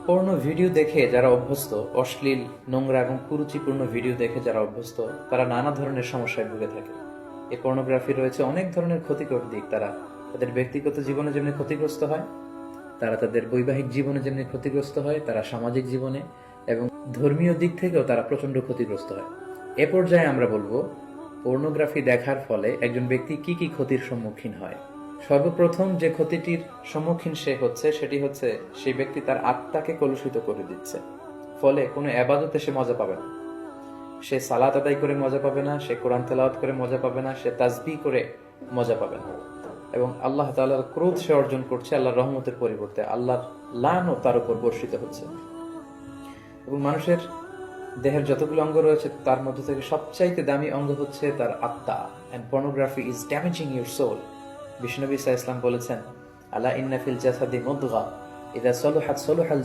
পর্ণ video দেখে যারা অভ্যস্ত, অশ্লীল, নোংরা এবং কুরুচিপূর্ণ ভিডিও দেখে যারা অভ্যস্ত, তারা নানা ধরনের সমস্যায় ভুগে থাকে। এই পর্নোগ্রাফি রয়েছে অনেক ধরনের ক্ষতিকর দিক। তারা তাদের ব্যক্তিগত জীবনে যেমনি ক্ষতিগ্রস্ত হয়, তারা তাদের বৈবাহিক জীবনে যেমনি ক্ষতিগ্রস্ত হয়, তারা সামাজিক জীবনে এবং ধর্মীয় দিক থেকেও তারা প্রচন্ড ক্ষতিগ্রস্ত হয়। এ পর্যায়ে আমরা বলবো পর্নোগ্রাফি দেখার ফলে একজন ব্যক্তি কি কি ক্ষতির সম্মুখীন হয়। সর্বপ্রথম যে ক্ষতিটির সম্মুখীন সে হচ্ছে সেটি হচ্ছে সেই ব্যক্তি তার আত্মাকে কলুষিত করে দিচ্ছে। ফলে কোনো এবাদতে সে মজা পাবে না, সে সালাত আদায় করে মজা পাবে না, সে কোরআন তেলাওয়াত করে মজা পাবে না, সে তাসবিহ করে মজা পাবে না, এবং আল্লাহ তাআলার ক্রোধ সে অর্জন করছে আল্লাহর রহমতের পরিবর্তে। আল্লাহর লানও তার উপর বর্ষিত হচ্ছে। এবং মানুষের দেহের যতগুলো অঙ্গ রয়েছে তার মধ্যে থেকে সবচাইতে দামি অঙ্গ হচ্ছে তার আত্মা। And pornography is damaging your soul. বিষ্ণু নবী সাল্লাল্লাহু আলাইহি ওয়াসাল্লাম বলেছেন, আলা ইন্না ফিল জাসাদি মুদগা ইযা সলুহাত সলুহাল